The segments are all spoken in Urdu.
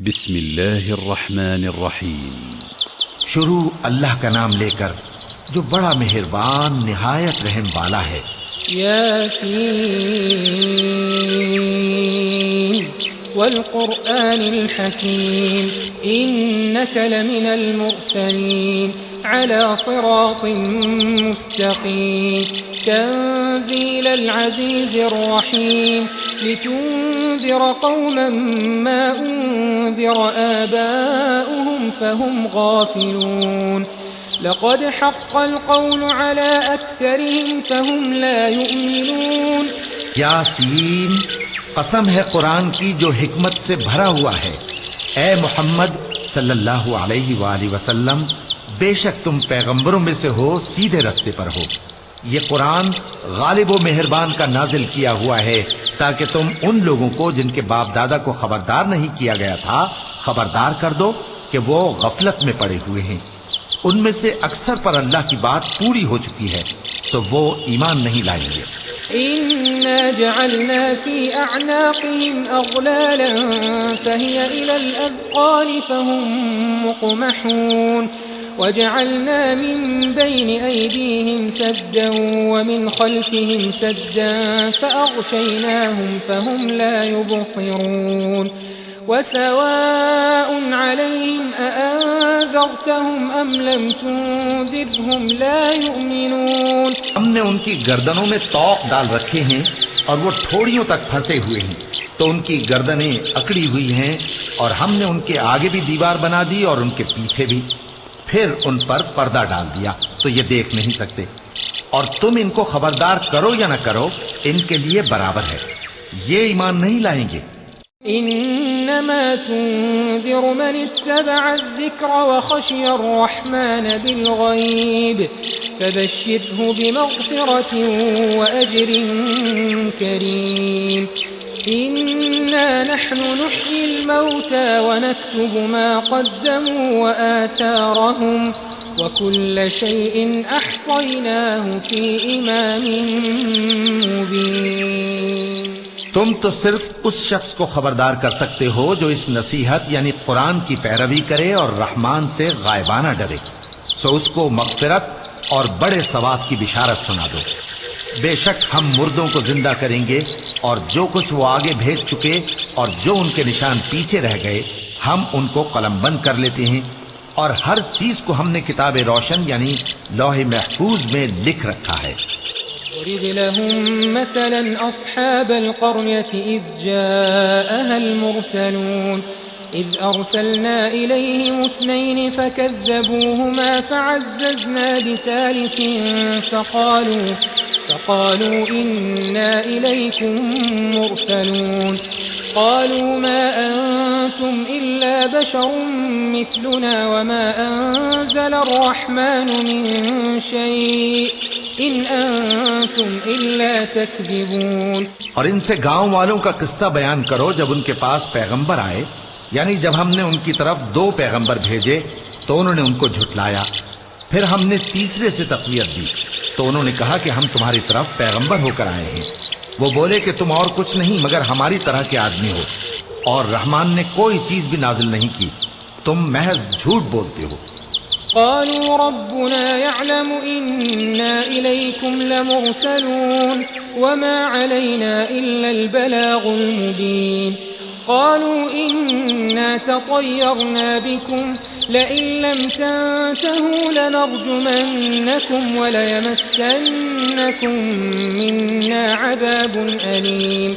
بسم اللہ الرحمن الرحیم. شروع اللہ کا نام لے کر جو بڑا مہربان نہایت رحم والا ہے. یاسین والقرآن الحکیم انک لمن المرسلین على صراط مستقیم تنزیل العزیز الرحیم لتنذر قوما ما انذر آباؤهم فهم غافلون لقد حق القول على أكثرهم فهم لا يؤمنون. یاسین قسم ہے قرآن کی جو حکمت سے بھرا ہوا ہے. اے محمد صلی اللہ علیہ وآلہ وسلم، بے شک تم پیغمبروں میں سے ہو، سیدھے رستے پر ہو. یہ قرآن غالب و مہربان کا نازل کیا ہوا ہے تاکہ تم ان لوگوں کو جن کے باپ دادا کو خبردار نہیں کیا گیا تھا خبردار کر دو کہ وہ غفلت میں پڑے ہوئے ہیں. ان میں سے اکثر پر اللہ کی بات پوری ہو چکی ہے سو وہ ایمان نہیں لائیں گے. إنا جعلنا في أعناقهم أغلالا فهي إلى الأذقان فهم مقمحون وجعلنا من بين أيديهم سدا ومن خلفهم سدا فأغشيناهم فهم لا يبصرون وسواء عليهم أأنذرتهم أم لم تنذرهم لا يؤمنون. ہم نے ان کی گردنوں میں طوق ڈال رکھے ہیں اور وہ ٹھوڑیوں تک پھنسے ہوئے ہیں تو ان کی گردنیں اکڑی ہوئی ہیں، اور ہم نے ان کے آگے بھی دیوار بنا دی اور ان کے پیچھے بھی، پھر ان پر پردہ ڈال دیا تو یہ دیکھ نہیں سکتے. اور تم ان کو خبردار کرو یا نہ کرو ان کے لیے برابر ہے، یہ ایمان نہیں لائیں گے. إنما تنذر من اتبع الذكر وخشي الرحمن بالغيب فبشره بمغفرة وأجر كريم. إنا نحن نحيي الموتى ونكتب ما قدموا وآثارهم وكل شيء أحصيناه في إمام مبين. تم تو صرف اس شخص کو خبردار کر سکتے ہو جو اس نصیحت یعنی قرآن کی پیروی کرے اور رحمان سے غائبانہ ڈرے، سو اس کو مغفرت اور بڑے ثواب کی بشارت سنا دو. بے شک ہم مردوں کو زندہ کریں گے اور جو کچھ وہ آگے بھیج چکے اور جو ان کے نشان پیچھے رہ گئے ہم ان کو قلم بند کر لیتے ہیں، اور ہر چیز کو ہم نے کتاب روشن یعنی لوح محفوظ میں لکھ رکھا ہے. ضرب لهم مثلا أصحاب القرية إذ جاءها المرسلون إذ أرسلنا إليهم 2 فكذبوهما فعززنا بثالث فقالوا إنا إليكم مرسلون قالوا ما أنتم إلا بشر مثلنا وما أنزل الرحمن من شيء إن أنتم إلا تكذبون. اور ان سے گاؤں والوں کا قصہ بیان کرو جب ان کے پاس پیغمبر آئے، یعنی جب ہم نے ان کی طرف 2 پیغمبر بھیجے تو انہوں نے ان کو جھٹلایا، پھر ہم نے تیسرے سے تقویت دی تو انہوں نے کہا کہ ہم تمہاری طرف پیغمبر ہو کر آئے ہیں. وہ بولے کہ تم اور کچھ نہیں مگر ہماری طرح کے آدمی ہو، اور رحمان نے کوئی چیز بھی نازل نہیں کی، تم محض جھوٹ بولتے ہو. قالوا ربنا يعلم إنا إليكم لمرسلون وما علينا إلا البلاغ المبين. قالوا إنا تطيرنا بكم لئن لم تنتهوا لنرجمنكم وليمسنكم منا عذاب أليم.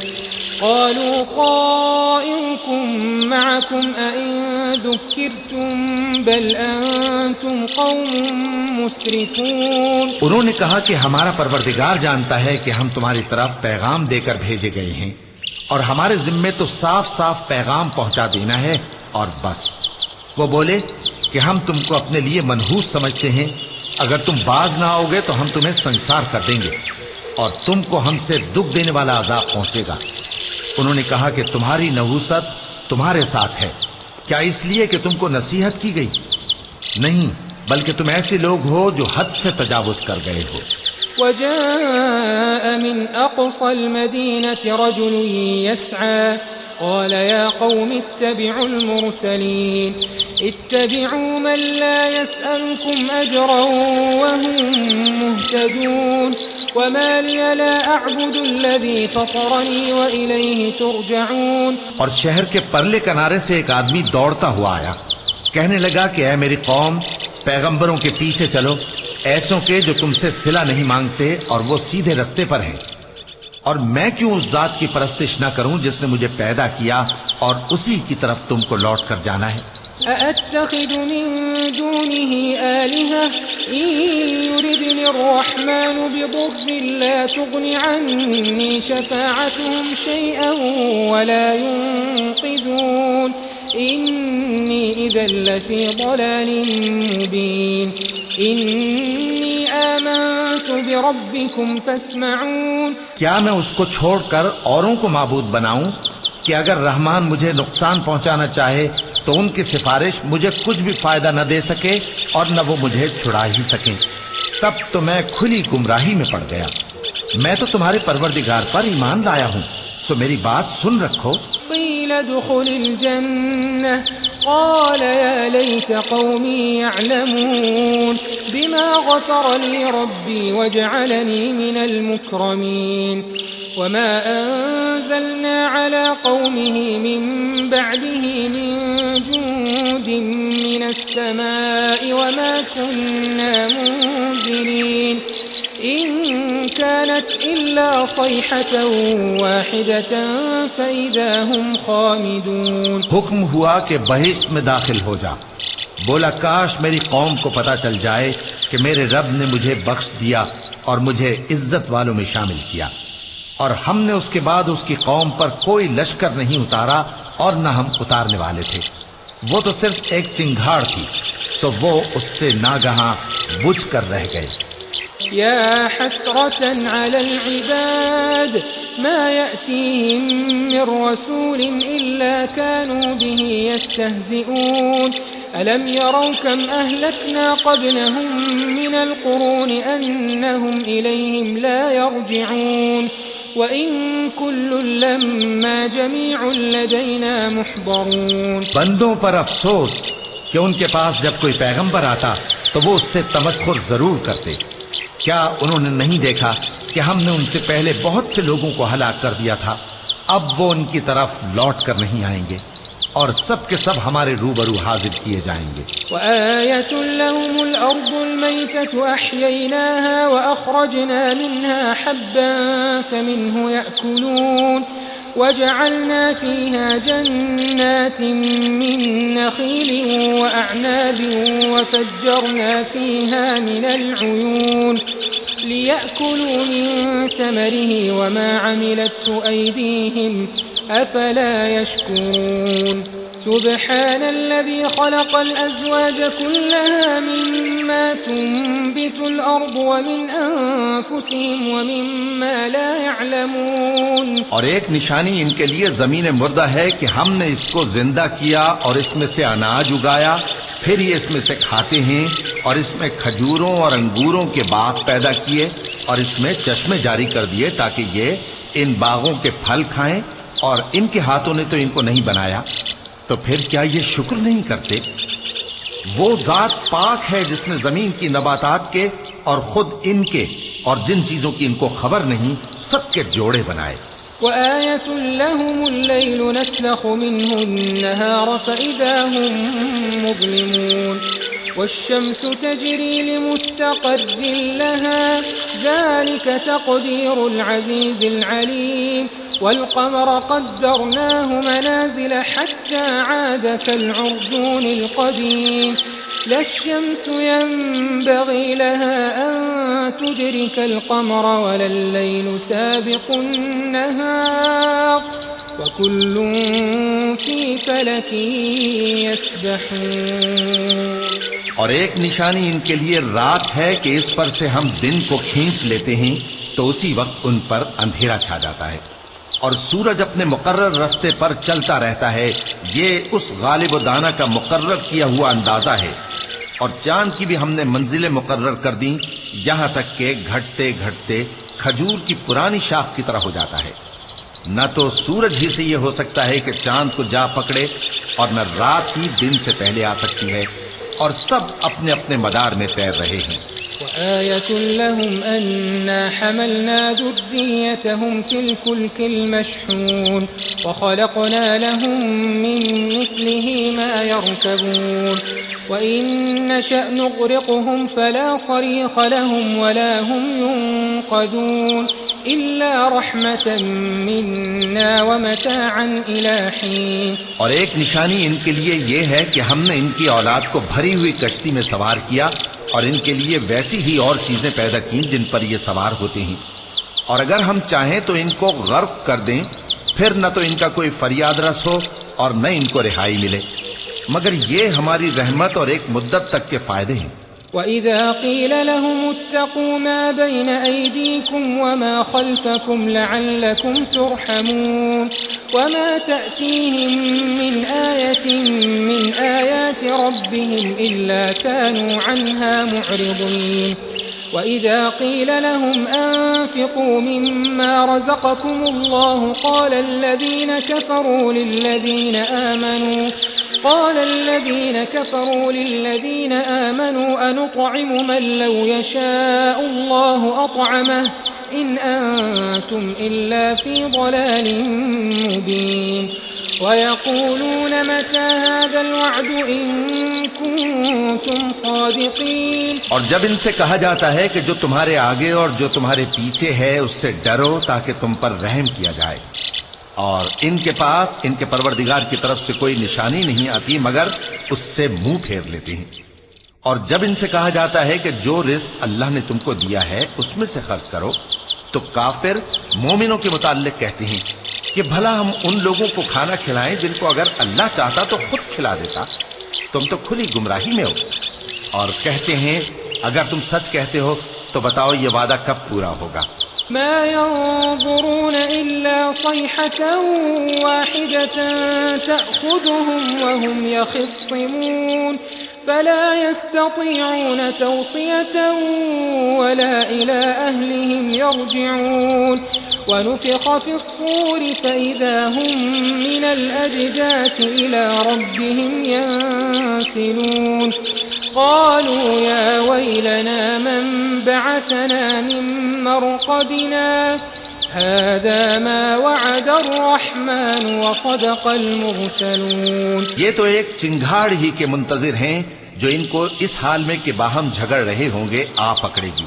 قالوا طائركم معكم أئن ذكرتم بل أنتم قوم مسرفون. انہوں نے کہا کہ ہمارا پروردگار جانتا ہے کہ ہم تمہاری طرف پیغام دے کر بھیجے گئے ہیں، اور ہمارے ذمے تو صاف صاف پیغام پہنچا دینا ہے اور بس. وہ بولے کہ ہم تم کو اپنے لیے منحوس سمجھتے ہیں، اگر تم باز نہ آؤ گے تو ہم تمہیں سنسار کر دیں گے اور تم کو ہم سے دکھ دینے والا عذاب پہنچے گا. انہوں نے کہا کہ تمہاری نحوست تمہارے ساتھ ہے، کیا اس لیے کہ تم کو نصیحت کی گئی؟ نہیں، بلکہ تم ایسے لوگ ہو جو حد سے تجاوز کر گئے ہو. وجاء من أقصى المدينة رجل يسعى قال يا قوم اتبعوا المرسلين اتبعوا من لا يسألكم أجرا وهم مهتدون وما لي لا أعبد الذي فطرني وإليه ترجعون. اور شہر کے پرلے کنارے سے ایک آدمی دوڑتا ہوا آیا، کہنے لگا کہ اے میری قوم، پیغمبروں کے پیچھے چلو، ایسوں کے جو تم سے صلہ نہیں مانگتے اور وہ سیدھے رستے پر ہیں. اور میں کیوں اس ذات کی پرستش نہ کروں جس نے مجھے پیدا کیا اور اسی کی طرف تم کو لوٹ کر جانا ہے. أأتخذ من دونه آلهة إن يردني الرحمن بضر لا تغن عني شفاعتهم شيئا ولا ينقذون إني إذا لفي ضلال مبين إني آمنت بربكم فاسمعون. کیا میں اس کو چھوڑ کر اوروں کو معبود بناؤں کہ اگر رحمان مجھے نقصان پہنچانا چاہے تو ان کی سفارش مجھے کچھ بھی فائدہ نہ دے سکے اور نہ وہ مجھے چھڑا ہی سکیں؟ تب تو میں کھلی گمراہی میں پڑ گیا. میں تو تمہارے پروردگار پر ایمان لایا ہوں، سو میری بات سن رکھو. قيل ادخل الجنة قال يا ليت قومي يعلمون بما غفر لي ربي وجعلني من المكرمين. وما أنزلنا على قومه من بعده من جند من السماء وما كنا منزلين إن كانت إلا صيحة واحدة فإذا هم خامدون. حکم ہوا کہ بہشت میں داخل ہو جا. بولا کاش میری قوم کو پتہ چل جائے کہ میرے رب نے مجھے بخش دیا اور مجھے عزت والوں میں شامل کیا، اور ہم نے اس کے بعد اس کی قوم پر کوئی لشکر نہیں اتارا اور نہ ہم اتارنے والے تھے. وہ تو صرف ایک چنگھاڑ تھی، سو وہ اس سے ناگہاں بجھ کر رہ گئے. يا حسرة على العباد ما يأتيهم من رسول إلا كانوا به يستهزئون ألم يروا كم أهلكنا قبلهم من القرون أنهم إليهم لا يرجعون وإن كل لما جميع لدينا محضرون. بندوں پر افسوس کہ ان کے پاس جب کوئی پیغمبر آتا تو وہ اس سے تمسخر ضرور کرتے. کیا انہوں نے نہیں دیکھا کہ ہم نے ان سے پہلے بہت سے لوگوں کو ہلاک کر دیا تھا؟ اب وہ ان کی طرف لوٹ کر نہیں آئیں گے اور سب کے سب ہمارے روبرو حاضر کیے جائیں گے. وآية لهم الأرض الميتة أحييناها وأخرجنا منها حبا فمنه يأكلون وجعلنا فيها جنات من نخيل وأعناب وفجرنا فيها من العيون ليأكلوا من ثمره وما عملته أيديهم أفلا يشكرون. سبحان الذي خلق الأزواج كلها مما تنبت الأرض ومن أنفسهم ومما لا يعلمون. اور ایک نشانی ان کے لیے زمین مردہ ہے کہ ہم نے اس کو زندہ کیا اور اس میں سے اناج اگایا، پھر یہ اس میں سے کھاتے ہیں، اور اس میں کھجوروں اور انگوروں کے باغ پیدا کیے اور اس میں چشمے جاری کر دیے تاکہ یہ ان باغوں کے پھل کھائیں، اور ان کے ہاتھوں نے تو ان کو نہیں بنایا، تو پھر کیا یہ شکر نہیں کرتے؟ وہ ذات پاک ہے جس نے زمین کی نباتات کے اور خود ان کے اور جن چیزوں کی ان کو خبر نہیں سب کے جوڑے بنائے. وآية لهم الليل نسلخ منه النهار فإذا هم مظلمون والشمس تجري لمستقر لها ذلك تقدير العزيز العليم والقمر قدرناه منازل حتى عاد كالعرجون القديم لا الشمس ينبغي لها أن تدرك القمر ولا الليل سابق النهار وكل في فلك يسبحون. اور ایک نشانی ان کے لیے رات ہے کہ اس پر سے ہم دن کو کھینچ لیتے ہیں تو اسی وقت ان پر اندھیرا چھا جاتا ہے، اور سورج اپنے مقرر راستے پر چلتا رہتا ہے. یہ اس غالب و دانا کا مقرر کیا ہوا اندازہ ہے. اور چاند کی بھی ہم نے منزلیں مقرر کر دیں یہاں تک کہ گھٹتے گھٹتے کھجور کی پرانی شاخ کی طرح ہو جاتا ہے. نہ تو سورج ہی سے یہ ہو سکتا ہے کہ چاند کو جا پکڑے، اور نہ رات ہی دن سے پہلے آ سکتی ہے، اور سب اپنے اپنے مدار میں تیر رہے ہیں۔ وآية لهم أنا حملنا ذريتهم في الفلك المشحون وخلقنا لهم من مثله ما يركبون وإن نشأ نغرقهم فلا صريخ لهم ولا هم ينقذون إلا رحمة منا ومتاعا إلى حين۔ اور ایک نشانی ان کے لیے یہ ہے کہ ہم نے ان کی اولاد کو بھری ہوئی کشتی میں سوار کیا، اور ان کے لیے ویسی ہی اور چیزیں پیدا کی جن پر یہ سوار ہوتے ہیں، اور اگر ہم چاہیں تو ان کو غرق کر دیں، پھر نہ تو ان کا کوئی فریاد رس ہو اور نہ ان کو رہائی ملے، مگر یہ ہماری رحمت اور ایک مدت تک کے فائدے ہیں۔ وَإِذَا قِيلَ لَهُمُ اتَّقُوا مَا بَيْنَ أَيْدِيكُمْ وَمَا خَلْفَكُمْ لَعَلَّكُمْ تُرْحَمُونَ وَمَا تَأْتِيهِمْ مِنْ آيَةٍ مِنْ آيَاتِ رَبِّهِمْ إِلَّا كَانُوا عَنْهَا مُعْرِضِينَ وَإِذَا قِيلَ لَهُمْ أَنفِقُوا مِمَّا رَزَقَكُمُ اللَّهُ قَالَ الَّذِينَ كَفَرُوا لِلَّذِينَ آمَنُوا أَنُطْعِمُ مَن لَّوْ يَشَاءُ اللَّهُ أَطْعَمَهُ إِنْ أَنتُمْ إِلَّا فِي ضَلَالٍ مُّبِينٍ وَيَقُولُونَ مَتَىٰ هَٰذَا الْوَعْدُ إِن كُنتُمْ صَادِقِينَ۔ اور جب ان سے کہا جاتا ہے کہ جو تمہارے آگے اور جو تمہارے پیچھے ہے اس سے ڈرو تاکہ تم پر رحم کیا جائے، اور ان کے پاس ان کے پروردگار کی طرف سے کوئی نشانی نہیں آتی مگر اس سے منہ پھیر لیتے ہیں، اور جب ان سے کہا جاتا ہے کہ جو رزق اللہ نے تم کو دیا ہے اس میں سے خرچ کرو، تو کافر مومنوں کے متعلق کہتے ہیں کہ بھلا ہم ان لوگوں کو کھانا کھلائیں جن کو اگر اللہ چاہتا تو خود کھلا دیتا، تم تو کھلی گمراہی میں ہو۔ اور کہتے ہیں اگر تم سچ کہتے ہو تو بتاؤ یہ وعدہ کب پورا ہوگا؟ ما ينظرون إلا صيحة واحدة تأخذهم وهم يخصمون فلا يستطيعون توصية ولا إلى أهلهم يرجعون ونفخ في الصور فإذا هم من الأجداث إلى ربهم ينسلون قالوا يا ويلنا من بعثنا من مرقدنا هذا ما وعد الرحمن وصدق المرسلون۔ یہ تو ایک چنگھاڑ ہی کے منتظر ہیں جو ان کو اس حال میں کہ باہم جھگڑ رہے ہوں گے آ پکڑے گی،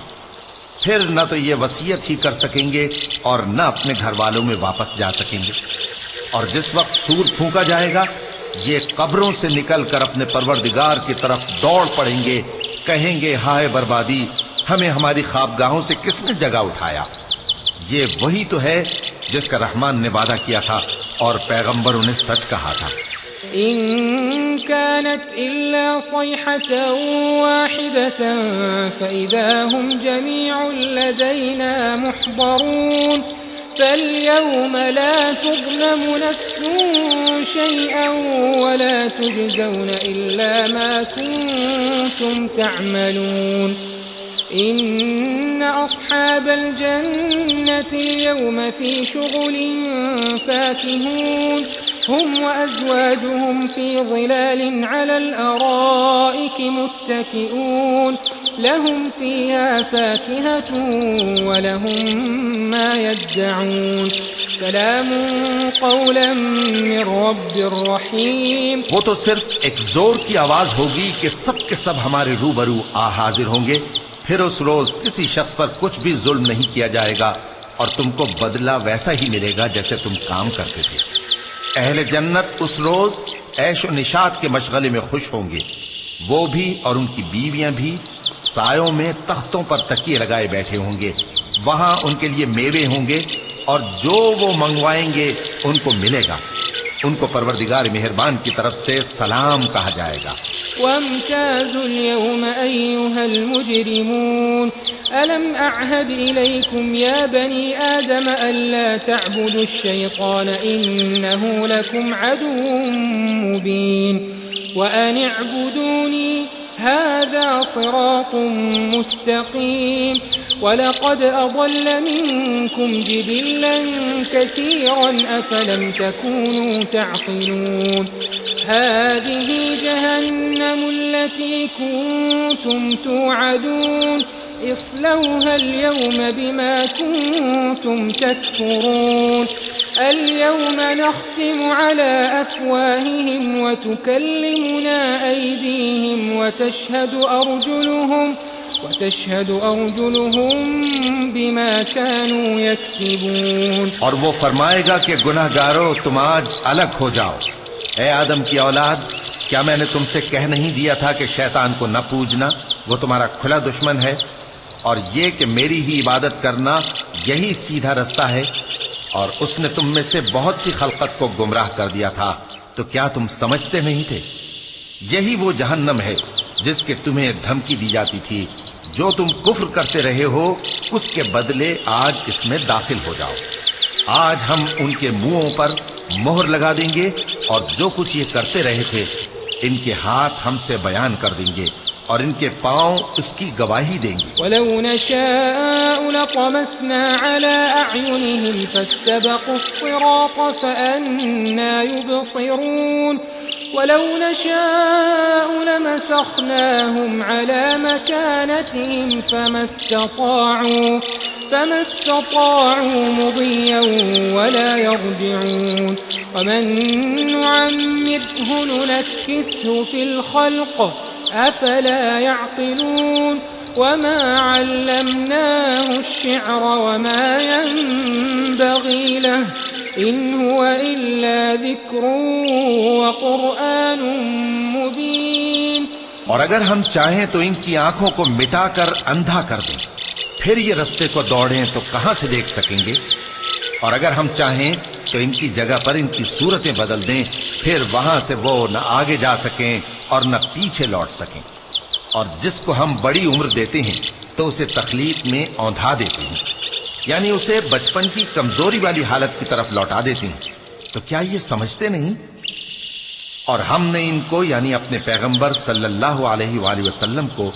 پھر نہ تو یہ وصیت ہی کر سکیں گے اور نہ اپنے گھر والوں میں واپس جا سکیں گے، اور جس وقت سور پھونکا جائے گا یہ قبروں سے نکل کر اپنے پروردگار کی طرف دوڑ پڑیں گے، کہیں گے ہائے بربادی، ہمیں ہماری خوابگاہوں سے کس نے جگہ اٹھایا۔ یہ وہی تو ہے جس کا رحمان نے وعدہ کیا تھا اور پیغمبروں نے سچ کہا تھا۔ إن كانت إلا صيحة واحدة فإذا هم جميع لدينا محضرون فاليوم لا تظلم نفس شيئا ولا تجزون إلا ما كنتم تعملون إن أصحاب الجنة اليوم في شغل فاكهون هم وأزواجهم في ظلال على الأرائك متكئون لهم فيها فاكهة ولهم ما يدعون سلام قولا من رب رحيم۔ وہ تو صرف ایک زور کی آواز ہوگی کہ سب کے سب ہمارے روبرو آ حاضر ہوں گے، پھر اس روز کسی شخص پر کچھ بھی ظلم نہیں کیا جائے گا اور تم کو بدلہ ویسا ہی ملے گا جیسے تم کام کرتے تھے۔ اہل جنت اس روز عیش و نشاط کے مشغلے میں خوش ہوں گے، وہ بھی اور ان کی بیویاں بھی سایوں میں تختوں پر تکیے لگائے بیٹھے ہوں گے، وہاں ان کے لیے میوے ہوں گے اور جو وہ منگوائیں گے ان کو ملے گا، ان کو پروردگار مہربان کی طرف سے سلام کہا جائے گا۔ وامتازوا اليوم أيها المجرمون ألم أعهد إليكم يا بني آدم ألا تعبدوا الشيطان إنه لكم عدو مبين وأن اعبدوني هذا صراط مستقيم وَلَقَدْ أَضَلَّ مِنكُمْ جِبِلًّا كَثِيرًا أَفَلَمْ تَكُونُوا تَعْقِلُونَ هَٰذِهِ جَهَنَّمُ الَّتِي كُنتُمْ تُوعَدُونَ اصْلَوْهَا الْيَوْمَ بِمَا كُنتُمْ تَكْفُرُونَ الْيَوْمَ نَخْتِمُ عَلَىٰ أَفْوَاهِهِمْ وَتُكَلِّمُنَا أَيْدِيهِمْ وتشهد أرجلهم بما كانوا يكسبون. اور وہ فرمائے گا کہ گناہ گارو تم آج الگ ہو جاؤ. اے آدم کی اولاد، کیا میں نے تم سے کہہ نہیں دیا تھا کہ شیطان کو نہ پوجنا، وہ تمہارا کھلا دشمن ہے، اور یہ کہ میری ہی عبادت کرنا یہی سیدھا رستہ ہے. اور اس نے تم میں سے بہت سی خلقت کو گمراہ کر دیا تھا، تو کیا تم سمجھتے نہیں تھے؟ یہی وہ جہنم ہے جس کے تمہیں دھمکی دی جاتی تھی. جو تم کفر کرتے رہے ہو اس کے بدلے آج اس میں داخل ہو جاؤ. آج ہم ان کے منہوں پر مہر لگا دیں گے، اور جو کچھ یہ کرتے رہے تھے ان کے ہاتھ ہم سے بیان کر دیں گے، اور ان کے پاؤں اس کی گواہی دیں گے. وَلَوْ نَشَاءُ لَطَمَسْنَا عَلَىٰ أَعْيُنِهِمْ فَاسْتَبَقُوا الصِّرَاطَ فَأَنَّىٰ يُبْصِرُونَ وَلَوْ نَشَاءُ لَمَسَخْنَاهُمْ عَلَىٰ مَكَانَتِهِمْ فَمَا اسْتَطَاعُوا مُضِيًّا وَلَا يَرْجِعُونَ وَمَن نُّعَمِّرْهُ نُنَكِّسْهُ فِي الْخَلْقِ أَفَلَا يَعْقِلُونَ وَمَا عَلَّمْنَاهُ الشِّعْرَ وَمَا يَنبَغِي لَهُ إِنْ هُوَ إِلَّا ذِكْرٌ وَقُرْآنٌ مُبِينٌ. اور اگر ہم چاہیں تو ان کی آنکھوں کو مٹا کر اندھا کر دیں، پھر یہ رستے کو دوڑیں تو کہاں سے دیکھ سکیں گے؟ اور اگر ہم چاہیں تو ان کی جگہ پر ان کی صورتیں بدل دیں، پھر وہاں سے وہ نہ آگے جا سکیں اور نہ پیچھے لوٹ سکیں. اور جس کو ہم بڑی عمر دیتے ہیں تو اسے تخلیق میں اوندھا دیتے ہیں، یعنی اسے بچپن کی کمزوری والی حالت کی طرف لوٹا دیتے ہیں. تو کیا یہ سمجھتے نہیں؟ اور ہم نے ان کو یعنی اپنے پیغمبر صلی اللہ علیہ وآلہ وسلم کو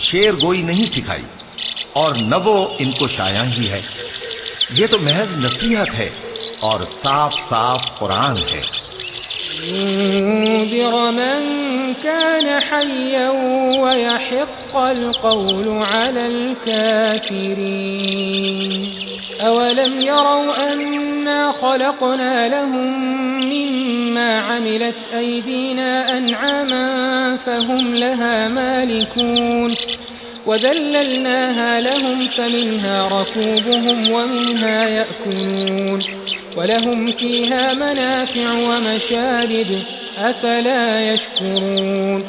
شعر گوئی نہیں سکھائی، اور نہ وہ ان کو شایع ہی ہے. یہ تو محض نصیحت ہے اور صاف صاف قرآن ہے. لِيُنذِرَ مَن كَانَ حَيًّا وَيَحِقَّ الْقَوْلُ عَلَى الْكَافِرِينَ. أَوَلَمْ يَرَوْا أَنَّا خَلَقْنَا لَهُم مِّمَّا عَمِلَتْ أَيْدِينَا أَنْعَامًا فَهُمْ لَهَا مَالِكُونَ وَذَلَّلْنَاهَا لَهُمْ فَمِنْهَا رَكُوبُهُمْ وَمِنْهَا يَأْكُلُونَ وَلَهُمْ فِيهَا مَنَافِعُ وَمَشَارِبُ أَفَلَا يَشْكُرُونَ.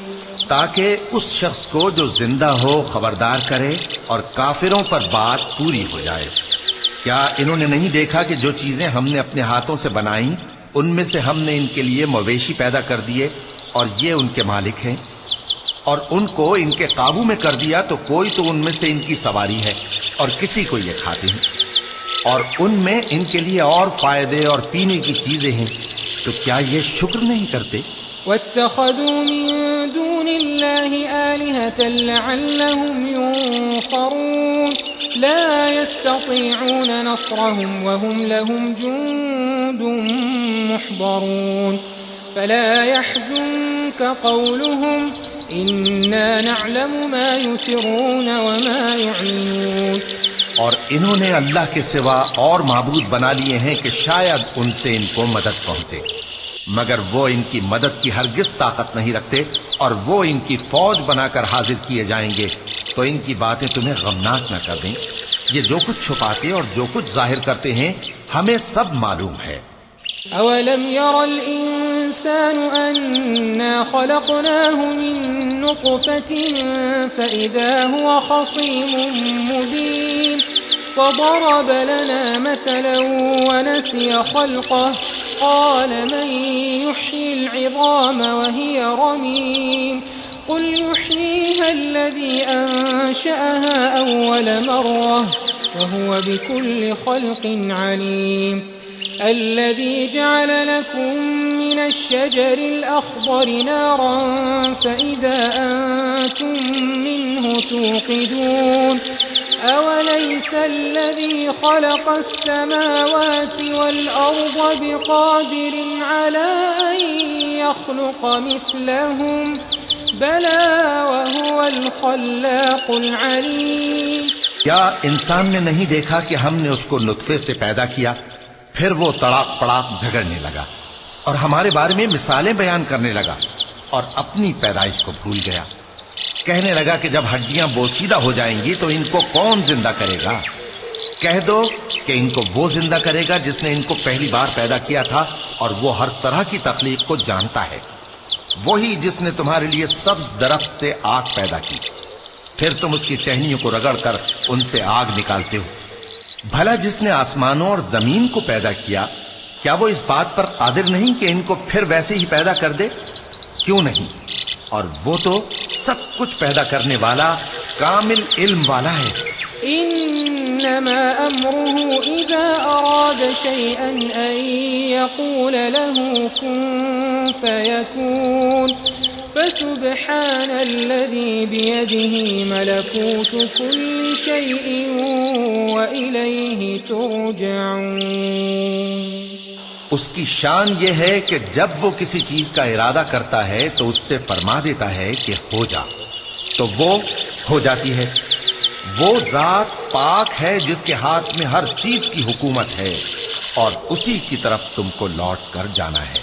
تاکہ اس شخص کو جو زندہ ہو خبردار کرے اور کافروں پر بات پوری ہو جائے. کیا انہوں نے نہیں دیکھا کہ جو چیزیں ہم نے اپنے ہاتھوں سے بنائیں ان میں سے ہم نے ان کے لیے مویشی پیدا کر دیے، اور یہ ان کے مالک ہیں، اور ان کو ان کے قابو میں کر دیا تو کوئی تو ان میں سے ان کی سواری ہے اور کسی کو یہ کھاتے ہیں، اور ان میں ان کے لیے اور فائدے اور پینے کی چیزیں ہیں. تو کیا یہ شکر نہیں کرتے؟ وَاتَّخَذُوا مِن دُونِ اللَّهِ آلِهَةً لَعَلَّهُمْ يُنصَرُونَ لَا يَسْتَطِيعُونَ نَصْرَهُمْ وَهُمْ لَهُمْ جُندٌ مُحْضَرُونَ فَلَا يَحْزُنكَ قَوْلُهُمْ إِنَّا نَعْلَمُ مَا يُسِرُّونَ وَمَا يُعْلِنُونَ. اور انہوں نے اللہ کے سوا اور معبود بنا لیے ہیں کہ شاید ان سے ان کو مدد پہنچے، مگر وہ ان کی مدد کی ہرگز طاقت نہیں رکھتے، اور وہ ان کی فوج بنا کر حاضر کیے جائیں گے. تو ان کی باتیں تمہیں غمناک نہ کر دیں. یہ جو کچھ چھپاتے اور جو کچھ ظاہر کرتے ہیں ہمیں سب معلوم ہے. أَوَلَمْ يَرَ الْإِنسَانُ أَنَّا خَلَقْنَاهُ مِن نُّطْفَةٍ فَإِذَا هُوَ خَصِيمٌ مُّبِينٌ وَضَرَبَ لَنَا مَثَلًا وَنَسِيَ خَلْقَهُ قَالَ مَن يُحْيِي الْعِظَامَ وَهِيَ رَمِيمٌ قُلْ يُحْيِيهَا الَّذِي أَنشَأَهَا أَوَّلَ مَرَّةٍ وَهُوَ بِكُلِّ خَلْقٍ عَلِيمٌ. الذي جعل لكم من الشجر الأخضر نارا فإذا أنتم منه توقدون أوليس الذي خلق السماوات والأرض بقادر على أن يخلق مثلهم بلى وهو الخلاق العليم. کیا انسان نے نہیں دیکھا کہ ہم نے اس کو نطفے سے پیدا کیا، پھر وہ تڑاک پڑاک جھگڑنے لگا اور ہمارے بارے میں مثالیں بیان کرنے لگا اور اپنی پیدائش کو بھول گیا. کہنے لگا کہ جب ہڈیاں بوسیدہ ہو جائیں گی تو ان کو کون زندہ کرے گا؟ کہہ دو کہ ان کو وہ زندہ کرے گا جس نے ان کو پہلی بار پیدا کیا تھا، اور وہ ہر طرح کی تخلیق کو جانتا ہے. وہی جس نے تمہارے لیے سبز درخت سے آگ پیدا کی، پھر تم اس کی ٹہنیوں کو رگڑ کر ان سے آگ نکالتے ہو. بھلا جس نے آسمانوں اور زمین کو پیدا کیا، کیا وہ اس بات پر قادر نہیں کہ ان کو پھر ویسے ہی پیدا کر دے؟ کیوں نہیں؟ اور وہ تو سب کچھ پیدا کرنے والا، کامل علم والا ہے. إنما أمره إذا أراد شيئا أن يقول له كن فيكون. فسبحان الذي بيده ملكوت كل شيء وإليه ترجعون. اس کی شان یہ ہے کہ جب وہ کسی چیز کا ارادہ کرتا ہے تو اس سے فرما دیتا ہے کہ ہو جا، تو وہ ہو جاتی ہے. وہ ذات پاک ہے جس کے ہاتھ میں ہر چیز کی حکومت ہے، اور اسی کی طرف تم کو لوٹ کر جانا ہے.